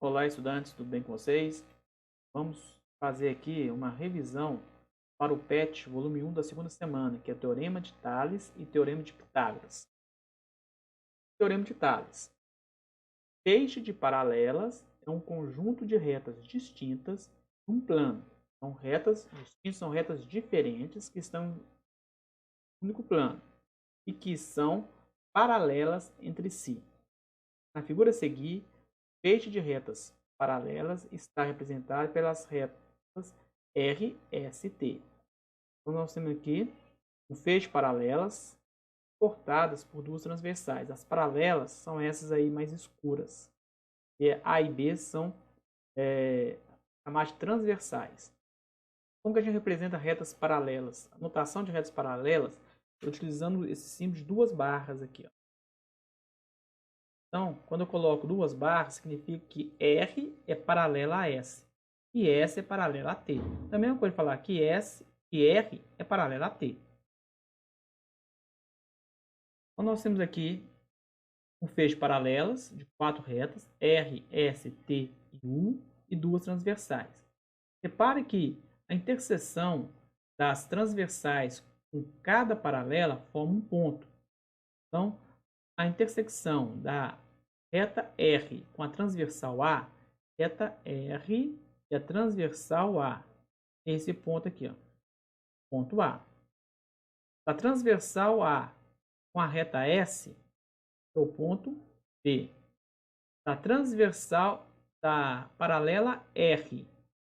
Olá, estudantes, tudo bem com vocês? Vamos fazer aqui uma revisão para o PET, volume 1 da segunda semana, que é Teorema de Tales e Teorema de Pitágoras. Teorema de Tales. Feixe de paralelas é um conjunto de retas distintas em um plano. São retas distintas, são retas diferentes que estão em um único plano e que são paralelas entre si. Na figura a seguir, feixe de retas paralelas está representado pelas retas R, S e T. Então, nós temos aqui um feixe de paralelas cortadas por duas transversais. As paralelas são essas aí mais escuras. E A e B são chamadas de transversais. Como que a gente representa retas paralelas? A notação de retas paralelas é utilizando esse símbolo de duas barras aqui. Ó. Então, quando eu coloco duas barras, significa que R é paralela a S e S é paralela a T. Também eu posso falar que R é paralela a T. Então, nós temos aqui um feixe de paralelas de quatro retas, R, S, T e U, e duas transversais. Repare que a interseção das transversais com cada paralela forma um ponto. Então, a intersecção da reta R com a transversal A, reta R e a transversal A, esse ponto aqui, ó, ponto A. Da transversal A com a reta S, é o ponto B. Da transversal da paralela R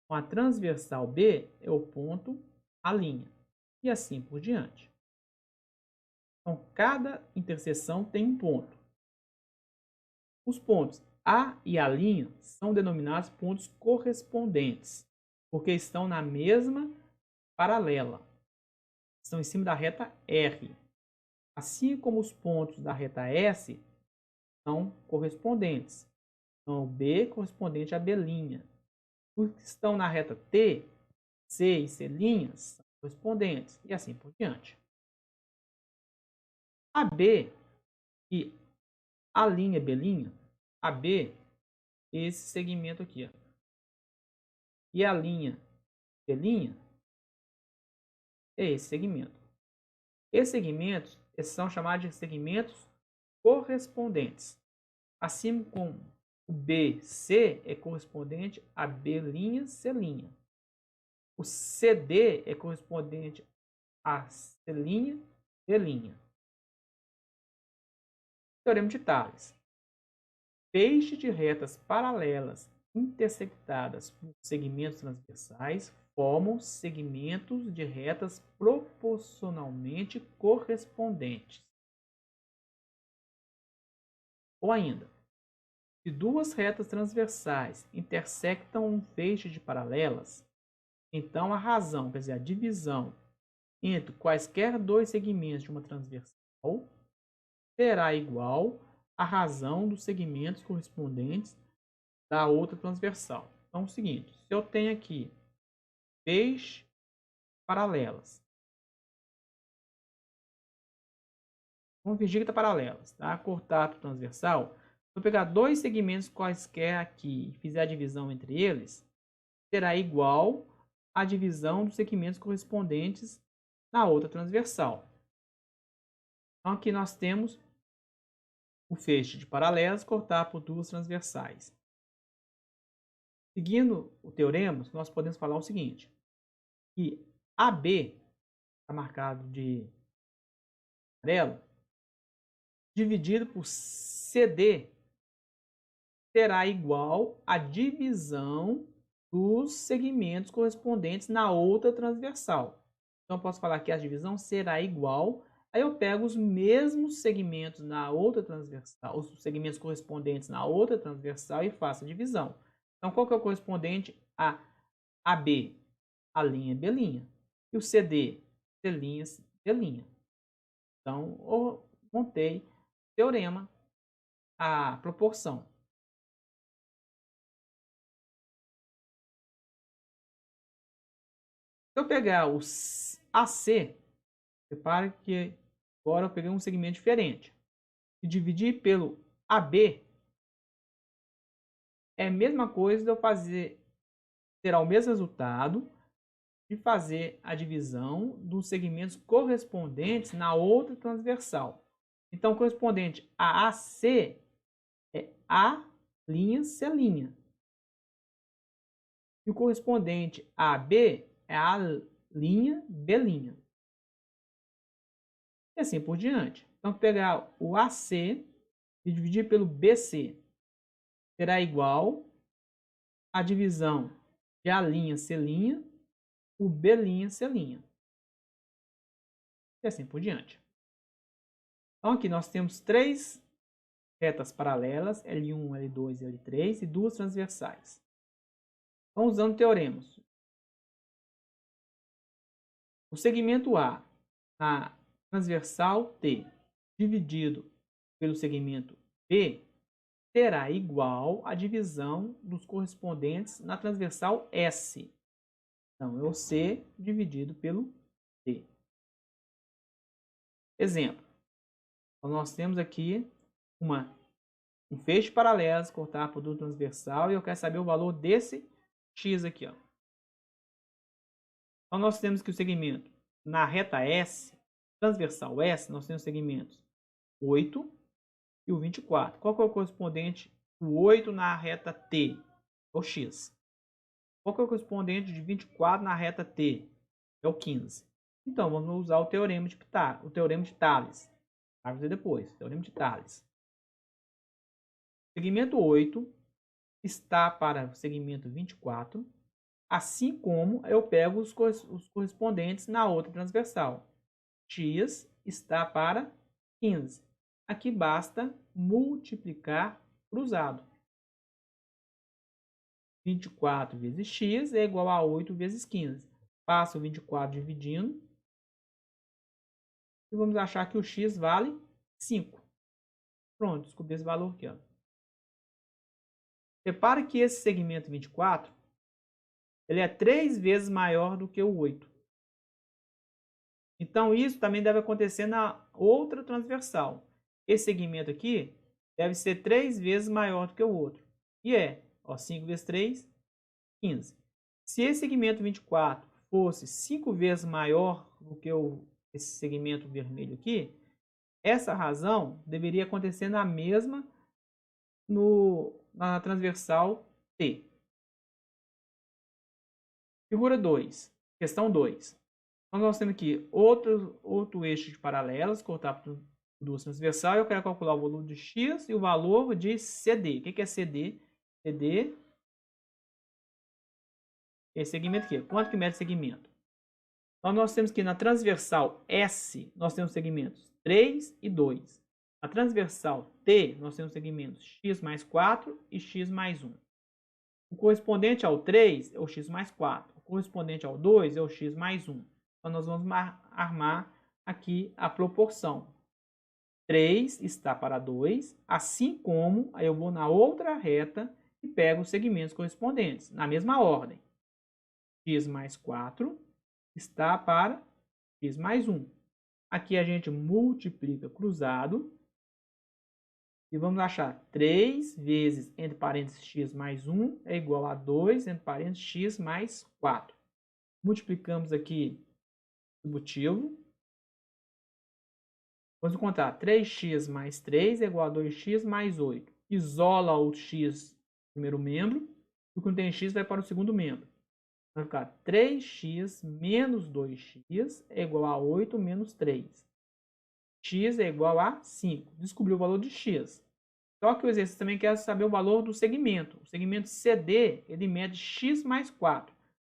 com a transversal B, é o ponto A'. E assim por diante. Então, cada interseção tem um ponto. Os pontos A e A' são denominados pontos correspondentes, porque estão na mesma paralela. Estão em cima da reta R. Assim como os pontos da reta S são correspondentes. Então, B correspondente a B'. Os que estão na reta T, C e C' são correspondentes, e assim por diante. AB e A'B', AB, esse segmento aqui, ó, e a linha B' é esse segmento. Esses segmentos são chamados de segmentos correspondentes. Assim como o BC é correspondente a B', C'. O CD é correspondente a C', B'. Teorema de Tales. Feixe de retas paralelas intersectadas por segmentos transversais formam segmentos de retas proporcionalmente correspondentes. Ou ainda, se duas retas transversais intersectam um feixe de paralelas, então a razão, quer dizer, a divisão entre quaisquer dois segmentos de uma transversal será igual à razão dos segmentos correspondentes da outra transversal. Então é o seguinte, se eu tenho aqui feixes paralelas, vamos fingir que está paralelas, tá? Cortar a transversal, vou pegar dois segmentos quaisquer aqui e fizer a divisão entre eles, será igual à divisão dos segmentos correspondentes na outra transversal. Então aqui nós temos o feixe de paralelas cortar por duas transversais. Seguindo o teorema, nós podemos falar o seguinte, que AB, está marcado de amarelo, dividido por CD, será igual à divisão dos segmentos correspondentes na outra transversal. Então, eu posso falar que a divisão será igual, aí eu pego os mesmos segmentos na outra transversal, os segmentos correspondentes na outra transversal e faço a divisão. Então, qual que é o correspondente a AB? A linha B'. E o CD? C', D'. Então, eu montei teorema, a proporção. Se eu pegar o AC, repare que agora eu peguei um segmento diferente. E dividir pelo AB, é a mesma coisa de eu fazer, terá o mesmo resultado de fazer a divisão dos segmentos correspondentes na outra transversal. Então, correspondente a AC é A', C'. E o correspondente a B é A', B'. E assim por diante. Então, pegar o AC e dividir pelo BC será igual à divisão de A', C', o B', C'. E assim por diante. Então, aqui nós temos três retas paralelas, L1, L2 e L3, e duas transversais. Então, usando teoremas. O segmento A, na transversal T, dividido pelo segmento B, será igual à divisão dos correspondentes na transversal S. Então, é o C dividido pelo D. Exemplo. Então, nós temos aqui um feixe paralelas cortar por duas transversal e eu quero saber o valor desse X aqui. Ó. Então, nós temos que o segmento na reta S, transversal S, nós temos segmentos 8 e o 24. Qual que é o correspondente do 8 na reta T? É o X. Qual que é o correspondente de 24 na reta T? É o 15. Então, vamos usar o teorema de Tales. Vai fazer depois, teorema de Tales. Segmento 8 está para o segmento 24, assim como eu pego os correspondentes na outra transversal. X está para 15. Aqui basta multiplicar cruzado. 24 vezes x é igual a 8 vezes 15. Passa o 24 dividindo. E vamos achar que o x vale 5. Pronto, descobri esse valor aqui. Ó. Repare que esse segmento 24 ele é 3 vezes maior do que o 8. Então, isso também deve acontecer na outra transversal. Esse segmento aqui deve ser 3 vezes maior do que o outro. E é, ó, 5 vezes 3, 15. Se esse segmento 24 fosse 5 vezes maior do que esse segmento vermelho aqui, essa razão deveria acontecer na mesma na transversal T. Figura 2, questão 2. Então, nós temos aqui outro eixo de paralelas, cortar por duas transversais. Eu quero calcular o valor de x e o valor de CD. O que é CD? CD é esse segmento aqui. Quanto que mede segmento? Então, nós temos que na transversal S, nós temos segmentos 3 e 2. Na transversal T, nós temos segmentos x mais 4 e x mais 1. O correspondente ao 3 é o x mais 4. O correspondente ao 2 é o x mais 1. Então, nós vamos armar aqui a proporção. 3 está para 2, assim como aí eu vou na outra reta e pego os segmentos correspondentes, na mesma ordem. X mais 4 está para x mais 1. Aqui a gente multiplica cruzado e vamos achar 3 vezes, entre parênteses, x mais 1 é igual a 2, entre parênteses, x mais 4. Multiplicamos aqui o distributivo. Vamos encontrar 3x mais 3 é igual a 2x mais 8. Isola o x no primeiro membro e o que não tem x vai para o segundo membro. Vai ficar 3x menos 2x é igual a 8 menos 3. X é igual a 5. Descobriu o valor de x. Só que o exercício também quer saber o valor do segmento. O segmento CD, ele mede x mais 4.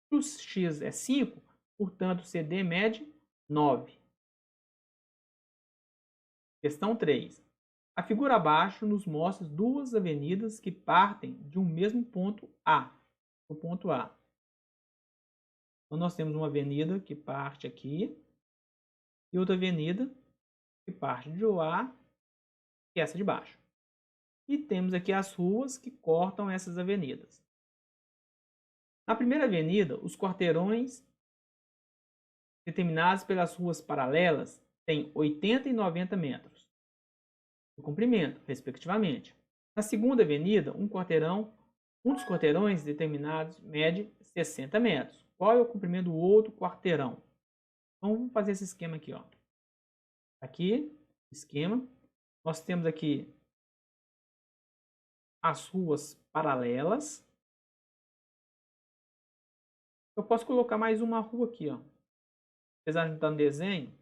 Se o x é 5, portanto, o CD mede 9. Questão 3. A figura abaixo nos mostra duas avenidas que partem de um mesmo ponto A. O ponto A. Então, nós temos uma avenida que parte aqui e outra avenida que parte de A, que é essa de baixo. E temos aqui as ruas que cortam essas avenidas. Na primeira avenida, os quarteirões determinados pelas ruas paralelas têm 80 e 90 metros de comprimento, respectivamente. Na segunda avenida, um quarteirão Um dos quarteirões determinados mede 60 metros. Qual é o comprimento do outro quarteirão? Então, vamos fazer esse esquema aqui, ó. Aqui, esquema. Nós temos aqui as ruas paralelas. Eu posso colocar mais uma rua aqui, ó. Apesar de não estar no desenho,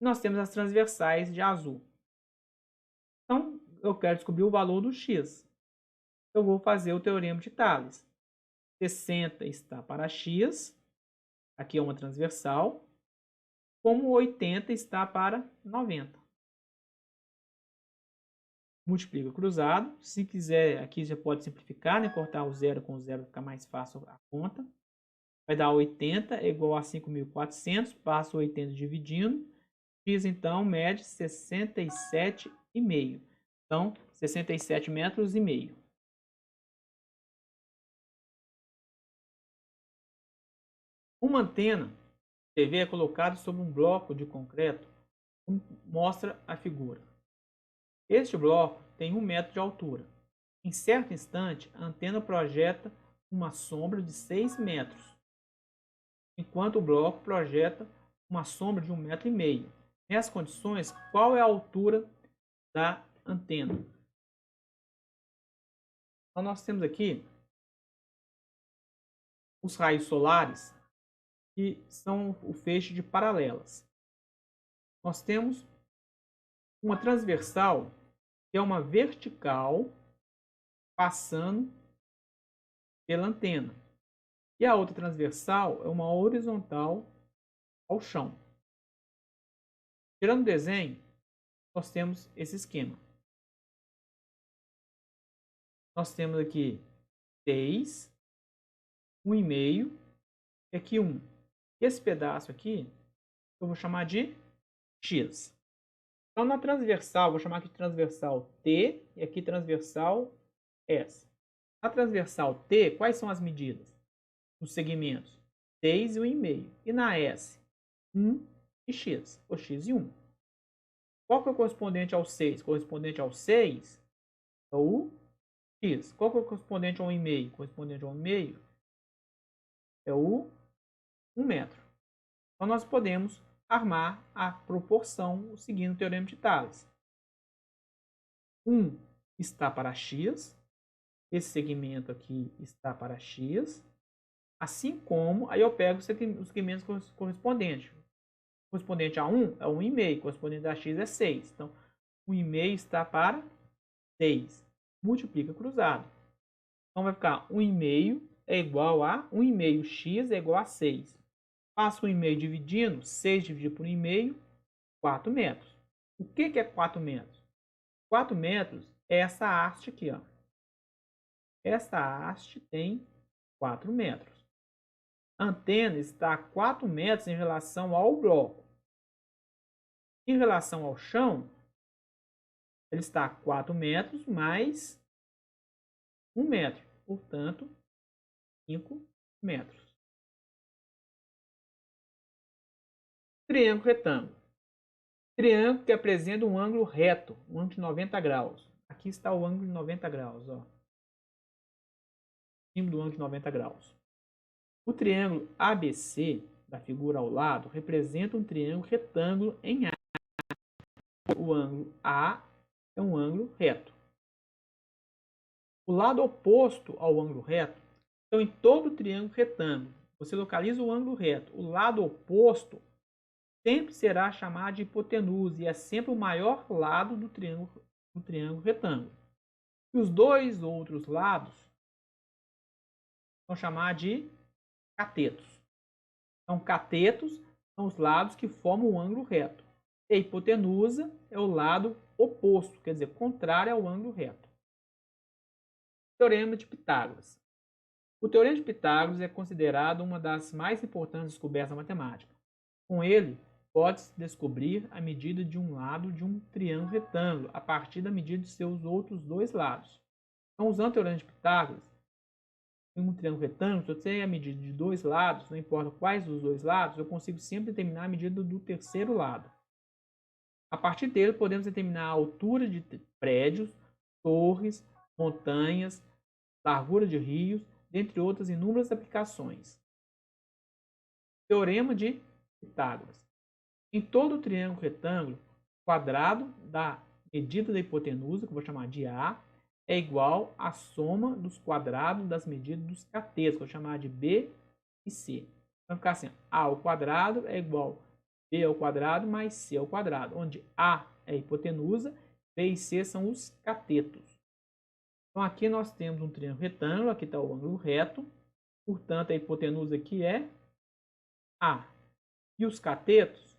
nós temos as transversais de azul. Então, eu quero descobrir o valor do x. Eu vou fazer o teorema de Tales. 60 está para x, aqui é uma transversal, como 80 está para 90. Multiplica cruzado. Se quiser, aqui já pode simplificar, né? Cortar o zero com o zero, fica mais fácil a conta. Vai dar 80 é igual a 5.400, passa 80 dividindo. X, então, mede 67,5. Então, 67 metros e meio. Uma antena TV é colocada sobre um bloco de concreto, como mostra a figura. Este bloco tem 1 metro de altura. Em certo instante, a antena projeta uma sombra de 6 metros, enquanto o bloco projeta uma sombra de 1,5 metro. Nessas condições, qual é a altura da antena? Então, nós temos aqui os raios solares, que são o feixe de paralelas. Nós temos uma transversal, que é uma vertical passando pela antena. E a outra transversal é uma horizontal ao chão. Tirando o desenho, nós temos esse esquema. Nós temos aqui 6, 1,5 e aqui 1. Esse pedaço aqui eu vou chamar de x. Então, na transversal, vou chamar aqui de transversal T e aqui transversal S. Na transversal T, quais são as medidas? Os segmentos 6 e 1,5. E na S, 1 e x, ou x e 1. Qual que é o correspondente ao 6? Correspondente ao 6 é o x. Qual que é o correspondente ao 1,5? Correspondente ao 1,5 é o 1 metro. Então, nós podemos armar a proporção seguindo o teorema de Tales. 1 está para x, esse segmento aqui está para x, assim como, aí eu pego os segmentos correspondentes. Correspondente a 1 é 1,5, correspondente a x é 6. Então, 1,5 está para 6. Multiplica cruzado. Então, vai ficar 1,5 é igual a 1,5x é igual a 6. Passo 1,5 dividindo, 6 dividido por 1,5, 4 metros. O que é 4 metros? 4 metros é essa haste aqui, ó. Essa haste tem 4 metros. A antena está a 4 metros em relação ao bloco. Em relação ao chão, ele está a 4 metros mais 1 metro. Portanto, 5 metros. Triângulo retângulo. Triângulo que apresenta um ângulo reto, um ângulo de 90 graus. Aqui está o ângulo de 90 graus. Ó. Símbolo do ângulo de 90 graus. O triângulo ABC, da figura ao lado, representa um triângulo retângulo em A. O ângulo A é um ângulo reto. O lado oposto ao ângulo reto, então em todo triângulo retângulo, você localiza o ângulo reto. O lado oposto sempre será chamado de hipotenusa e é sempre o maior lado do triângulo retângulo. E os dois outros lados são chamados de catetos. Então, catetos são os lados que formam o ângulo reto. E a hipotenusa é o lado oposto, quer dizer, contrário ao ângulo reto. Teorema de Pitágoras. O Teorema de Pitágoras é considerado uma das mais importantes descobertas da matemática. Com ele, pode-se descobrir a medida de um lado de um triângulo retângulo a partir da medida de seus outros dois lados. Então, usando o Teorema de Pitágoras, em um triângulo retângulo, se eu tenho a medida de dois lados, não importa quais dos dois lados, eu consigo sempre determinar a medida do terceiro lado. A partir dele, podemos determinar a altura de prédios, torres, montanhas, largura de rios, dentre outras inúmeras aplicações. Teorema de Pitágoras. Em todo triângulo retângulo, o quadrado da medida da hipotenusa, que eu vou chamar de A, é igual à soma dos quadrados das medidas dos catetos, que eu vou chamar de B e C. Vai ficar assim, A ao quadrado é igual a B ao quadrado mais C ao quadrado, onde A é a hipotenusa, B e C são os catetos. Então aqui nós temos um triângulo retângulo, aqui está o ângulo reto, portanto a hipotenusa aqui é A. E os catetos,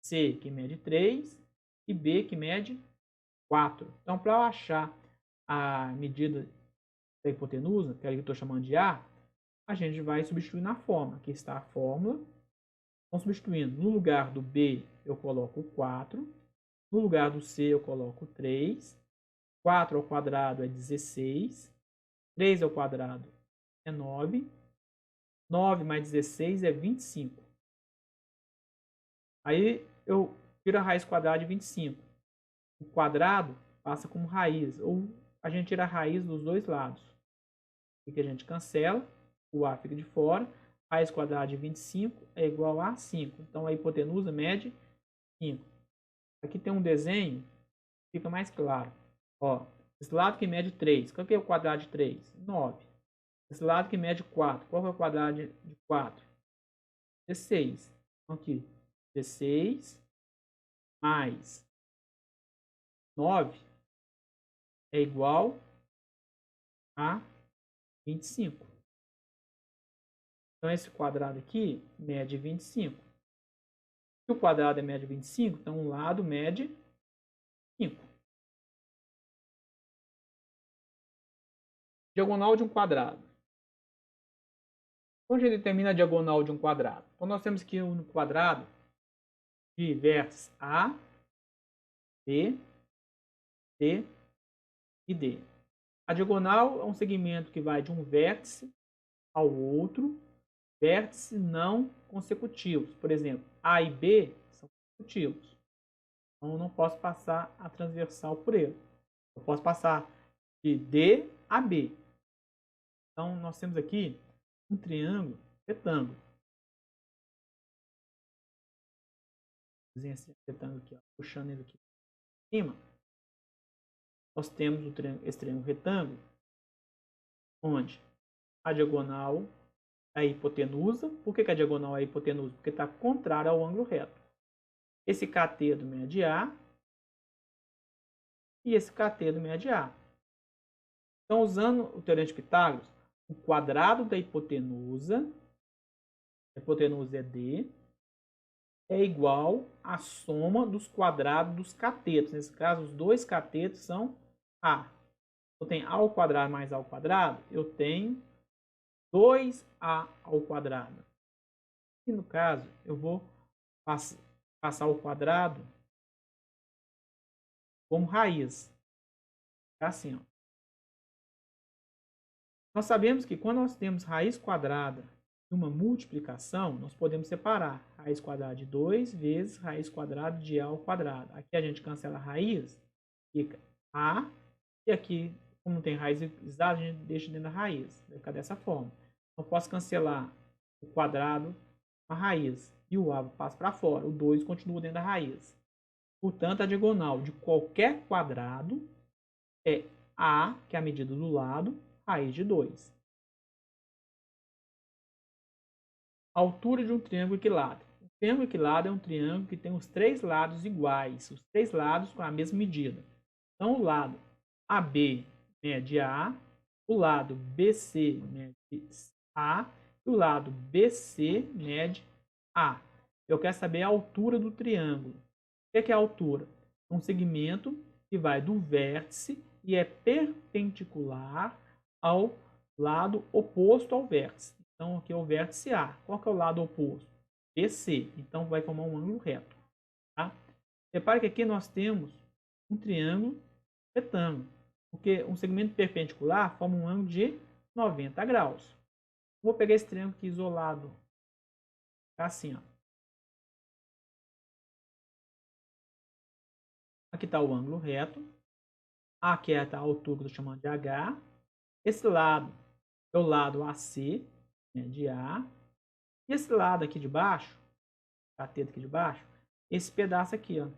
C que mede 3 e B que mede 4. Então para eu achar a medida da hipotenusa, que é a que eu estou chamando de A gente vai substituir na fórmula. Aqui está a fórmula. Então, substituindo, no lugar do B eu coloco 4, no lugar do C eu coloco 3, 4 ao quadrado é 16, 3 ao quadrado é 9, 9 mais 16 é 25. Aí eu tiro a raiz quadrada de 25. O quadrado passa como raiz, ou a gente tira a raiz dos dois lados. Aqui a gente cancela, o A fica de fora. Raiz quadrada de 25 é igual a 5. Então a hipotenusa mede 5. Aqui tem um desenho, fica mais claro. Ó, esse lado que mede 3, qual que é o quadrado de 3? 9. Esse lado que mede 4, qual que é o quadrado de 4? 16. Então aqui, 16 mais 9 é igual a 25. Então esse quadrado aqui mede 25. Se o quadrado é mede 25, então um lado mede 5. Diagonal de um quadrado. Onde ele determina a diagonal de um quadrado? Então nós temos que um quadrado de vértices A, B, C e D. A diagonal é um segmento que vai de um vértice ao outro, vértices não consecutivos. Por exemplo, A e B são consecutivos. Então eu não posso passar a transversal por ele. Eu posso passar de D a B. Então nós temos aqui um triângulo retângulo. Desenho esse retângulo aqui, ó, puxando ele aqui em cima. Nós temos esse triângulo retângulo, onde a diagonal é a hipotenusa. Por que a diagonal é a hipotenusa? Porque está contrária ao ângulo reto. Esse cateto mede A e esse cateto mede A. Então, usando o teorema de Pitágoras, o quadrado da hipotenusa, a hipotenusa é D, é igual à soma dos quadrados dos catetos. Nesse caso, os dois catetos são A. Eu tenho A ao quadrado mais A ao quadrado, eu tenho 2A ao quadrado. E no caso, eu vou passar o quadrado como raiz. É assim, ó. Nós sabemos que quando nós temos raiz quadrada de uma multiplicação, nós podemos separar raiz quadrada de 2 vezes raiz quadrada de A ao quadrado. Aqui a gente cancela a raiz, fica A, e aqui, como não tem raiz exata, a gente deixa dentro da raiz. Vai ficar dessa forma. Eu posso cancelar o quadrado com a raiz, e o A passa para fora. O 2 continua dentro da raiz. Portanto, a diagonal de qualquer quadrado é A, que é a medida do lado, raiz de 2. Altura de um triângulo equilátero. Um triângulo equilátero é um triângulo que tem os três lados iguais, os três lados com a mesma medida. Então, o lado AB mede A, o lado BC mede A e o lado BC mede A. Eu quero saber a altura do triângulo. O que é a altura? É um segmento que vai do vértice e é perpendicular ao lado oposto ao vértice. Então, aqui é o vértice A. Qual que é o lado oposto? BC. Então, vai formar um ângulo reto. Tá? Repare que aqui nós temos um triângulo retângulo, porque um segmento perpendicular forma um ângulo de 90 graus. Vou pegar esse triângulo aqui isolado. Tá assim, ó. Aqui está o ângulo reto. Aqui é a altura que eu estou chamando de H. Esse lado é o lado AC, né, de A. E esse lado aqui de baixo, cateto aqui de baixo, esse pedaço aqui, ó.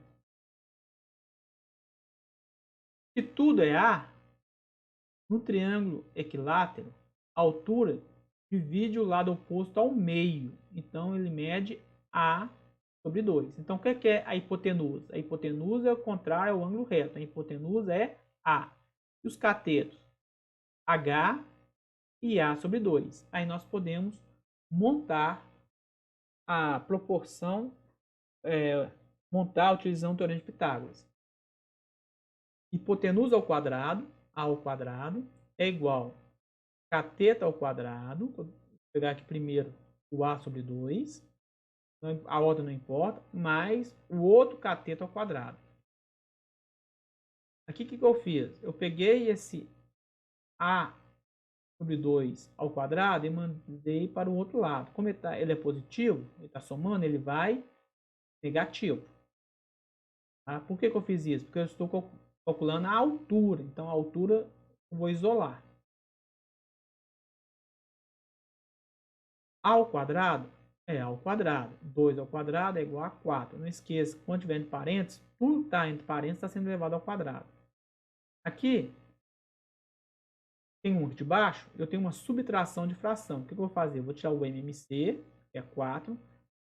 Se tudo é A, no triângulo equilátero, a altura divide o lado oposto ao meio. Então, ele mede A sobre 2. Então, o que é a hipotenusa? A hipotenusa é o contrário ao ângulo reto. A hipotenusa é A. E os catetos? H e A sobre 2. Aí nós podemos montar a proporção, montar utilizando o teorema de Pitágoras. Hipotenusa ao quadrado, A ao quadrado, é igual a cateto ao quadrado. Vou pegar aqui primeiro o A sobre 2. A ordem não importa, mais o outro cateto ao quadrado. Aqui o que eu fiz? Eu peguei esse A sobre 2 ao quadrado e mandei para o outro lado. Como ele é positivo, ele está somando, ele vai negativo. Tá? Por que eu fiz isso? Porque eu estou calculando a altura. Então, a altura eu vou isolar. A ao quadrado é A ao quadrado. 2 ao quadrado é igual a 4. Não esqueça, quando tiver entre parênteses, tudo que está entre parênteses está sendo elevado ao quadrado. Aqui, tem um de baixo, eu tenho uma subtração de fração. O que eu vou fazer? Eu vou tirar o MMC, que é 4.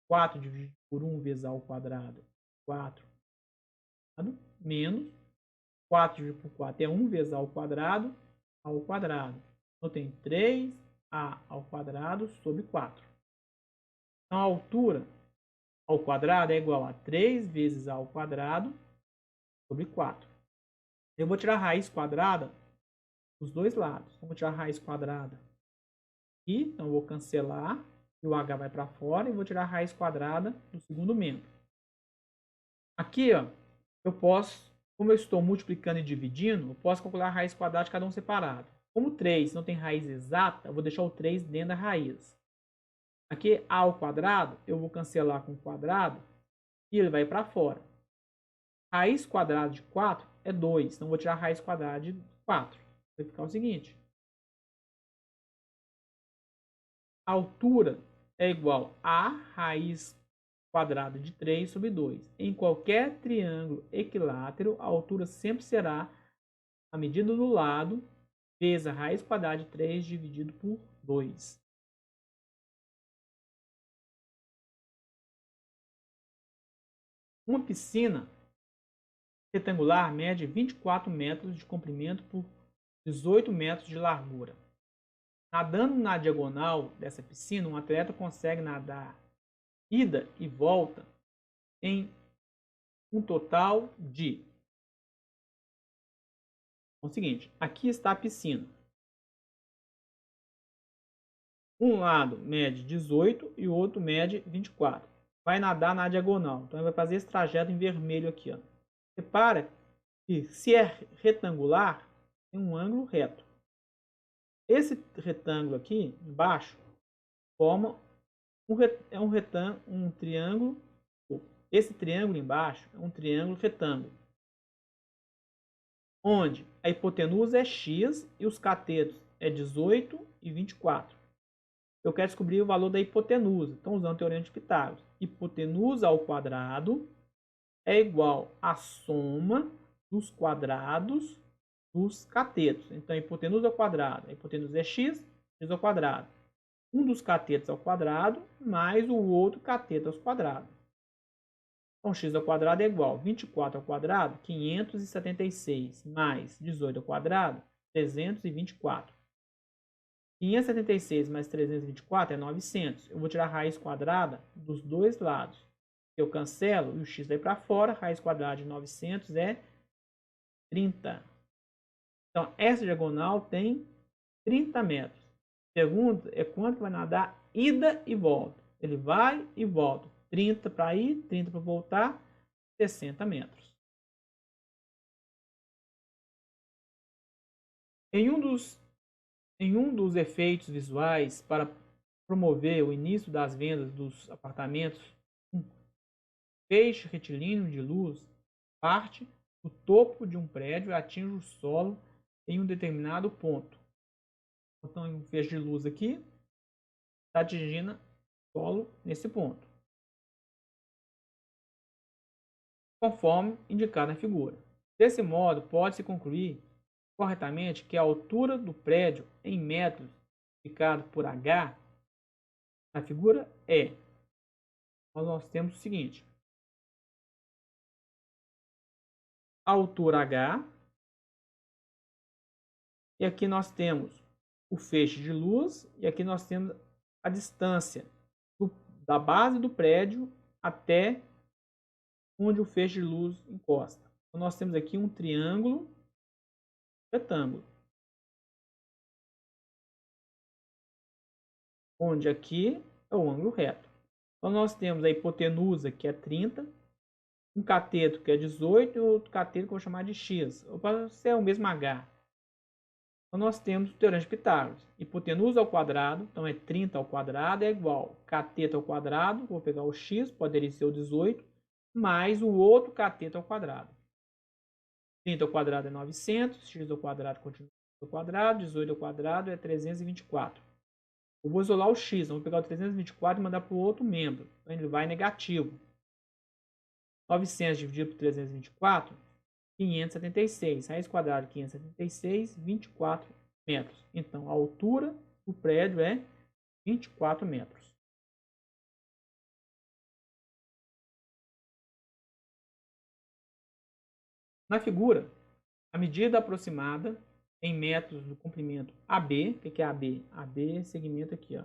4 dividido por 1 vezes A ao quadrado, 4, menos 4 dividido por 4 é 1 vezes A ao quadrado, Eu tenho 3A ao quadrado sobre 4. Então, a altura ao quadrado é igual a 3 vezes A ao quadrado sobre 4. Eu vou tirar a raiz quadrada dos dois lados. Então, vou tirar a raiz quadrada aqui, então eu vou cancelar, e o H vai para fora, e vou tirar a raiz quadrada do segundo membro. Aqui, ó, eu posso, como eu estou multiplicando e dividindo, eu posso calcular a raiz quadrada de cada um separado. Como 3 não tem raiz exata, eu vou deixar o 3 dentro da raiz. Aqui, A ao quadrado, eu vou cancelar com o quadrado, e ele vai para fora. Raiz quadrada de 4 é 2, então eu vou tirar a raiz quadrada de 4. Vai ficar o seguinte. A altura é igual a raiz quadrada de 3 sobre 2. Em qualquer triângulo equilátero, a altura sempre será a medida do lado vezes a raiz quadrada de 3 dividido por 2. Uma piscina retangular mede 24 metros de comprimento por 18 metros de largura. Nadando na diagonal dessa piscina, um atleta consegue nadar ida e volta em um total de... É o seguinte, aqui está a piscina. Um lado mede 18 e o outro mede 24. Vai nadar na diagonal. Então, ele vai fazer esse trajeto em vermelho aqui. Ó. Repara que se é retangular, tem um ângulo reto. Esse retângulo aqui, embaixo, forma um triângulo. Esse triângulo embaixo é um triângulo retângulo. Onde a hipotenusa é x e os catetos é 18 e 24. Eu quero descobrir o valor da hipotenusa. Então, usando o teorema de Pitágoras. Hipotenusa ao quadrado é igual à soma dos quadrados dos catetos. Então, a hipotenusa ao quadrado. A hipotenusa é x, x ao quadrado. Um dos catetos ao quadrado mais o outro cateto ao quadrado. Então, x ao quadrado é igual a 24 ao quadrado, 576, mais 18 ao quadrado, 324. 576 mais 324 é 900. Eu vou tirar a raiz quadrada dos dois lados. Eu cancelo e o x vai para fora. Raiz quadrada de 900 é 30. Então, essa diagonal tem 30 metros. Pergunta é quanto vai nadar ida e volta. Ele vai e volta. 30 para ir, 30 para voltar, 60 metros. Em um dos efeitos visuais para promover o início das vendas dos apartamentos, um feixe retilíneo de luz parte do topo de um prédio e atinge o solo em um determinado ponto. Então, um feixe de luz aqui está atingindo o solo nesse ponto, conforme indicado na figura. Desse modo, pode-se concluir corretamente que a altura do prédio em metros indicado por H na figura é. Nós temos o seguinte: a altura H, e aqui nós temos o feixe de luz, e aqui nós temos a distância da base do prédio até onde o feixe de luz encosta. Então, nós temos aqui um triângulo retângulo, onde aqui é o ângulo reto. Então, nós temos a hipotenusa, que é 30, um cateto, que é 18, e outro cateto que eu vou chamar de x. Pode ser o mesmo h. Então, nós temos o teorema de Pitágoras. Hipotenusa ao quadrado, então é 30 ao quadrado, é igual cateto ao quadrado, vou pegar o x, poderia ser o 18, mais o outro cateto ao quadrado. 30 ao quadrado é 900, x ao quadrado continua ao quadrado, 18 ao quadrado é 324. Eu vou isolar o x, então vou pegar o 324 e mandar para o outro membro. Então ele vai negativo. 900 dividido por 324, 576. Raiz quadrada de 576, 24 metros. Então a altura do prédio é 24 metros. Na figura, a medida aproximada em metros do comprimento AB. O que é AB? AB é segmento aqui, ó.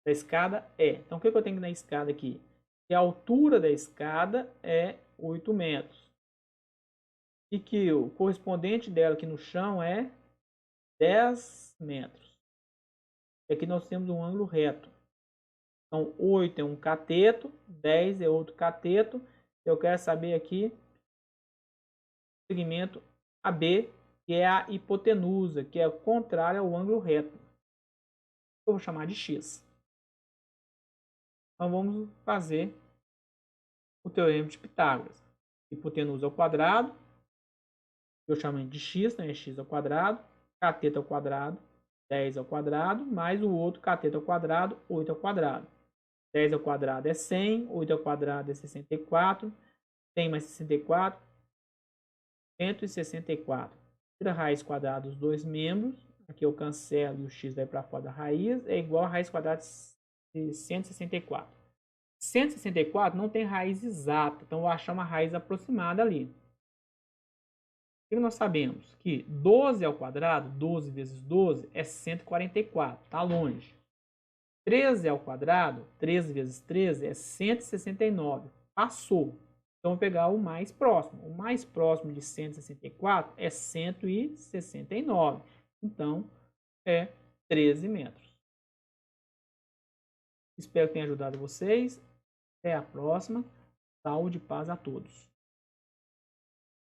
Da escada é. Então, o que eu tenho na escada aqui? Que a altura da escada é 8 metros. E que o correspondente dela aqui no chão é 10 metros. E aqui nós temos um ângulo reto. Então, 8 é um cateto, 10 é outro cateto. Eu quero saber aqui o segmento AB, que é a hipotenusa, que é contrária ao ângulo reto. Eu vou chamar de x. Então, vamos fazer o teorema de Pitágoras. Hipotenusa ao quadrado, eu chamo de x, né? X ao quadrado, cateto ao quadrado, 10 ao quadrado, mais o outro cateto ao quadrado, 8 ao quadrado. 10 ao quadrado é 100, 8 ao quadrado é 64, 100 mais 64, 164. Tira a raiz quadrada dos dois membros, aqui eu cancelo e o x vai para fora da raiz, é igual a raiz quadrada de 164. 164 não tem raiz exata, então eu vou achar uma raiz aproximada ali. O que nós sabemos? Que 12 ao quadrado, 12 vezes 12 é 144, está longe. 13 ao quadrado, 13 vezes 13 é 169, passou. Então, vou pegar o mais próximo. O mais próximo de 164 é 169. Então, é 13 metros. Espero que tenha ajudado vocês. Até a próxima. Saúde e paz a todos.